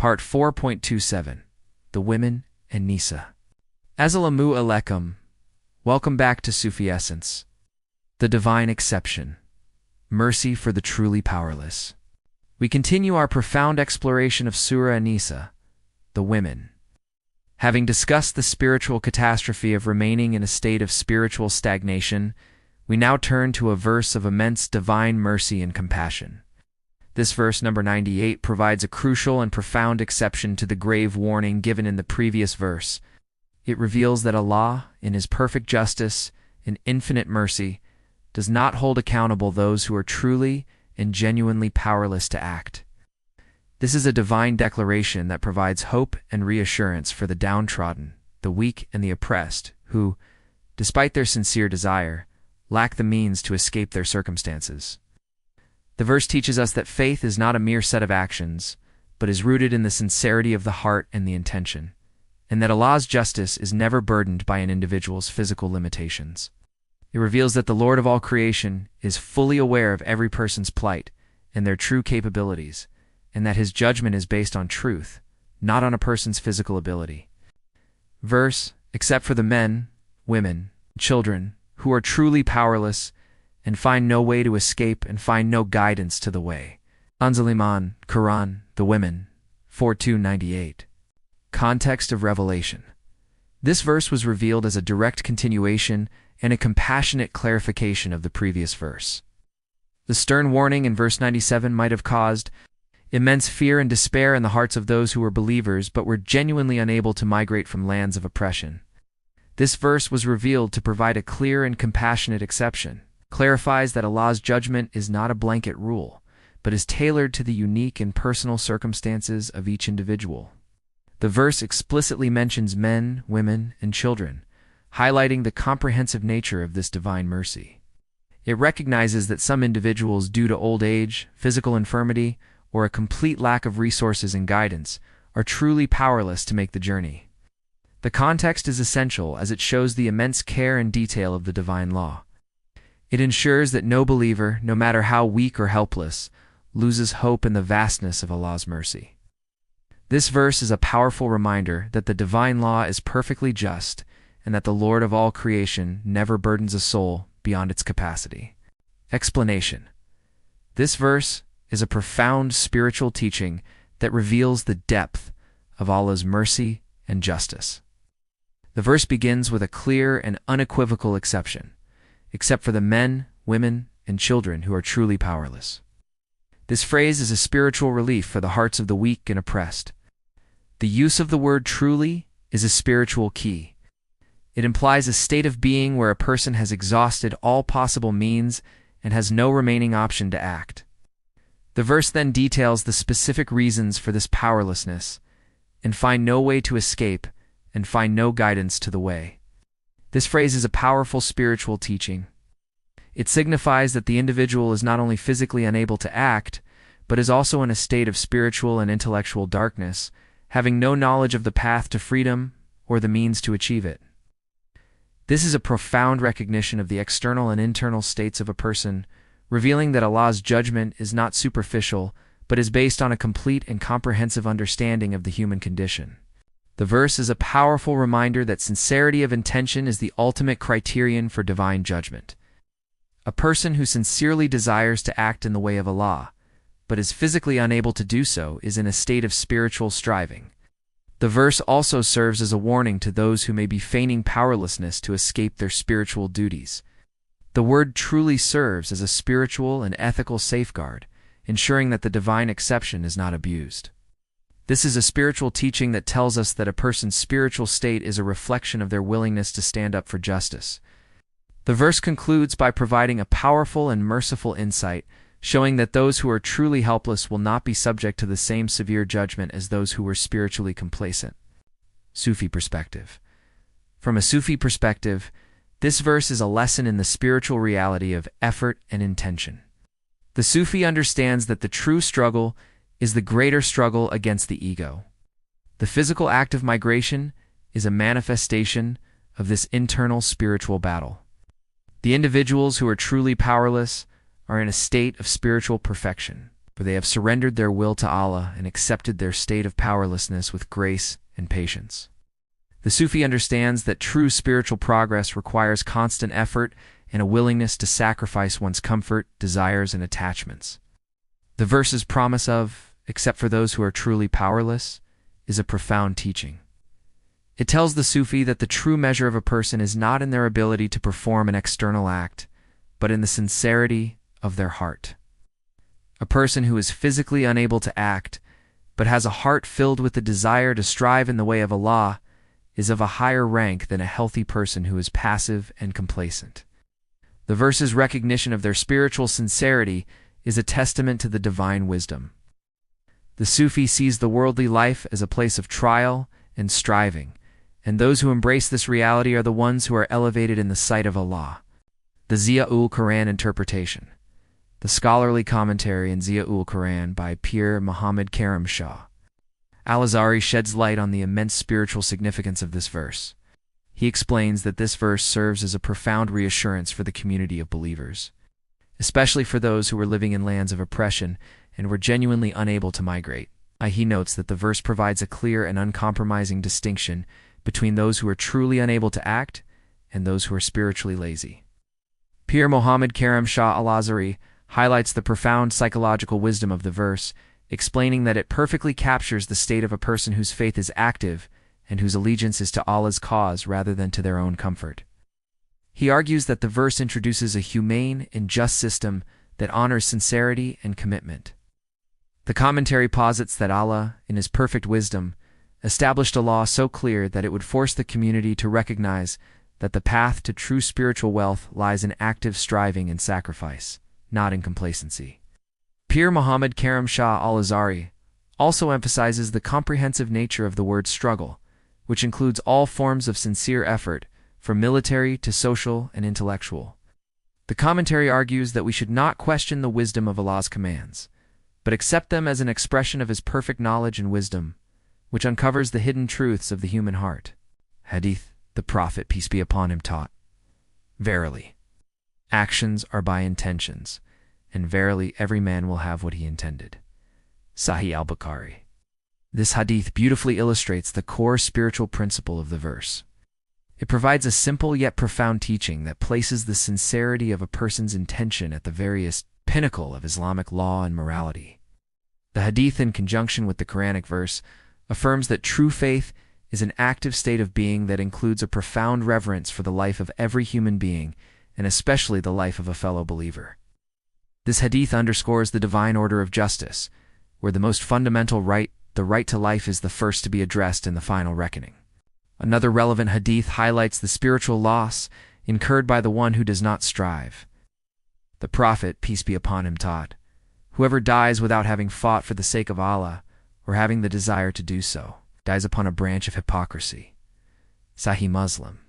Part 4.27, The Women and Nisa. Assalamu alaikum. Welcome back to Sufi Essence. The Divine Exception. Mercy for the Truly Powerless. We continue our profound exploration of Surah An-Nisa, the women. Having discussed the spiritual catastrophe of remaining in a state of spiritual stagnation, we now turn to a verse of immense divine mercy and compassion. This verse, number 98, provides a crucial and profound exception to the grave warning given in the previous verse. It reveals that Allah, in His perfect justice and infinite mercy, does not hold accountable those who are truly and genuinely powerless to act. This is a divine declaration that provides hope and reassurance for the downtrodden, the weak, and the oppressed, who, despite their sincere desire, lack the means to escape their circumstances. The verse teaches us that faith is not a mere set of actions, but is rooted in the sincerity of the heart and the intention, and that Allah's justice is never burdened by an individual's physical limitations. It reveals that the Lord of all creation is fully aware of every person's plight and their true capabilities, and that His judgment is based on truth, not on a person's physical ability. Verse, except for the men, women, children, who are truly powerless and find no way to escape and find no guidance to the way. Kanzul Iman, Quran, the women, 4298. Context of revelation. This verse was revealed as a direct continuation and a compassionate clarification of the previous verse. The stern warning in verse 97 might have caused immense fear and despair in the hearts of those who were believers but were genuinely unable to migrate from lands of oppression. This verse was revealed to provide a clear and compassionate exception. Clarifies that Allah's judgment is not a blanket rule, but is tailored to the unique and personal circumstances of each individual. The verse explicitly mentions men, women, and children, highlighting the comprehensive nature of this divine mercy. It recognizes that some individuals, due to old age, physical infirmity, or a complete lack of resources and guidance, are truly powerless to make the journey. The context is essential as it shows the immense care and detail of the divine law. It ensures that no believer, no matter how weak or helpless, loses hope in the vastness of Allah's mercy. This verse is a powerful reminder that the divine law is perfectly just and that the Lord of all creation never burdens a soul beyond its capacity. Explanation. This verse is a profound spiritual teaching that reveals the depth of Allah's mercy and justice. The verse begins with a clear and unequivocal exception, except for the men, women, and children who are truly powerless. This phrase is a spiritual relief for the hearts of the weak and oppressed. The use of the word truly is a spiritual key. It implies a state of being where a person has exhausted all possible means and has no remaining option to act. The verse then details the specific reasons for this powerlessness, and find no way to escape and find no guidance to the way. This phrase is a powerful spiritual teaching. It signifies that the individual is not only physically unable to act, but is also in a state of spiritual and intellectual darkness, having no knowledge of the path to freedom or the means to achieve it. This is a profound recognition of the external and internal states of a person, revealing that Allah's judgment is not superficial, but is based on a complete and comprehensive understanding of the human condition. The verse is a powerful reminder that sincerity of intention is the ultimate criterion for divine judgment. A person who sincerely desires to act in the way of Allah, but is physically unable to do so, is in a state of spiritual striving. The verse also serves as a warning to those who may be feigning powerlessness to escape their spiritual duties. The word truly serves as a spiritual and ethical safeguard, ensuring that the divine exception is not abused. This is a spiritual teaching that tells us that a person's spiritual state is a reflection of their willingness to stand up for justice. The verse concludes by providing a powerful and merciful insight, showing that those who are truly helpless will not be subject to the same severe judgment as those who were spiritually complacent. Sufi perspective. From a Sufi perspective, this verse is a lesson in the spiritual reality of effort and intention. The Sufi understands that the true struggle is the greater struggle against the ego. The physical act of migration is a manifestation of this internal spiritual battle. The individuals who are truly powerless are in a state of spiritual perfection. for they have surrendered their will to Allah and accepted their state of powerlessness with grace and patience. The Sufi understands that true spiritual progress requires constant effort and a willingness to sacrifice one's comfort, desires, and attachments. The verse's promise of, except for those who are truly powerless, is a profound teaching. It tells the Sufi that the true measure of a person is not in their ability to perform an external act, but in the sincerity of their heart. A person who is physically unable to act, but has a heart filled with the desire to strive in the way of Allah, is of a higher rank than a healthy person who is passive and complacent. The verse's recognition of their spiritual sincerity is a testament to the divine wisdom. The Sufi sees the worldly life as a place of trial and striving, and those who embrace this reality are the ones who are elevated in the sight of Allah. The Ziya-ul Quran interpretation. The scholarly commentary in Ziya-ul Quran by Pir Muhammad Karam Shah. Al-Azhari sheds light on the immense spiritual significance of this verse. He explains that this verse serves as a profound reassurance for the community of believers, especially for those who were living in lands of oppression and were genuinely unable to migrate. He notes that the verse provides a clear and uncompromising distinction between those who are truly unable to act and those who are spiritually lazy. Pir Muhammad Karam Shah Al-Azhari highlights the profound psychological wisdom of the verse, explaining that it perfectly captures the state of a person whose faith is active and whose allegiance is to Allah's cause rather than to their own comfort. He argues that the verse introduces a humane and just system that honors sincerity and commitment. The commentary posits that Allah, in His perfect wisdom, established a law so clear that it would force the community to recognize that the path to true spiritual wealth lies in active striving and sacrifice, not in complacency. Pir Muhammad Karam Shah Al-Azhari also emphasizes the comprehensive nature of the word struggle, which includes all forms of sincere effort, from military to social and intellectual. The commentary argues that we should not question the wisdom of Allah's commands, but accept them as an expression of His perfect knowledge and wisdom, which uncovers the hidden truths of the human heart. Hadith, the Prophet, peace be upon him, taught, "Verily, actions are by intentions, and verily every man will have what he intended." Sahih al-Bukhari. This hadith beautifully illustrates the core spiritual principle of the verse. It provides a simple yet profound teaching that places the sincerity of a person's intention at the very pinnacle of Islamic law and morality. The hadith, in conjunction with the Quranic verse, affirms that true faith is an active state of being that includes a profound reverence for the life of every human being, and especially the life of a fellow believer. This hadith underscores the divine order of justice, where the most fundamental right, the right to life, is the first to be addressed in the final reckoning. Another relevant hadith highlights the spiritual loss incurred by the one who does not strive. The Prophet, peace be upon him, taught, "Whoever dies without having fought for the sake of Allah, or having the desire to do so, dies upon a branch of hypocrisy." Sahih Muslim.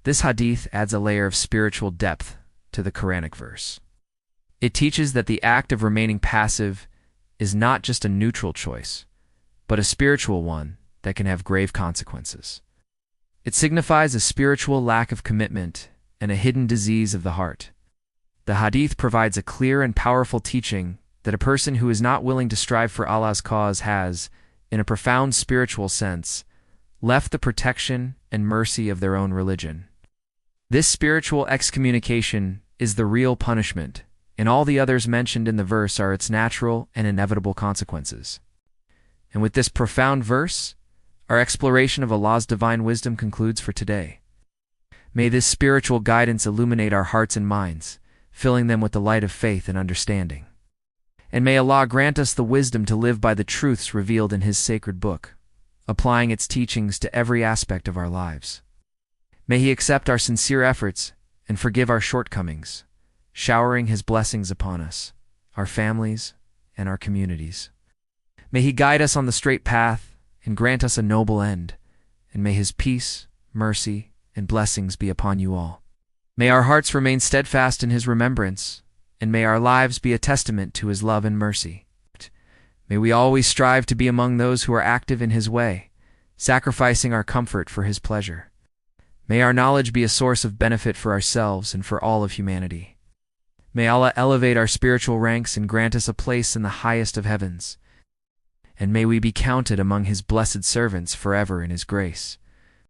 This hadith adds a layer of spiritual depth to the Quranic verse. It teaches that the act of remaining passive is not just a neutral choice, but a spiritual one that can have grave consequences. It signifies a spiritual lack of commitment and a hidden disease of the heart. The hadith provides a clear and powerful teaching that a person who is not willing to strive for Allah's cause has, in a profound spiritual sense, left the protection and mercy of their own religion. This spiritual excommunication is the real punishment, and all the others mentioned in the verse are its natural and inevitable consequences. And with this profound verse, our exploration of Allah's divine wisdom concludes for today. May this spiritual guidance illuminate our hearts and minds, filling them with the light of faith and understanding. And may Allah grant us the wisdom to live by the truths revealed in His sacred book, applying its teachings to every aspect of our lives. May He accept our sincere efforts and forgive our shortcomings, showering His blessings upon us, our families, and our communities. May He guide us on the straight path and grant us a noble end, and may His peace, mercy, and blessings be upon you all. May our hearts remain steadfast in His remembrance, and may our lives be a testament to His love and mercy. May we always strive to be among those who are active in His way, sacrificing our comfort for His pleasure. May our knowledge be a source of benefit for ourselves and for all of humanity. May Allah elevate our spiritual ranks and grant us a place in the highest of heavens. And may we be counted among His blessed servants forever in His grace.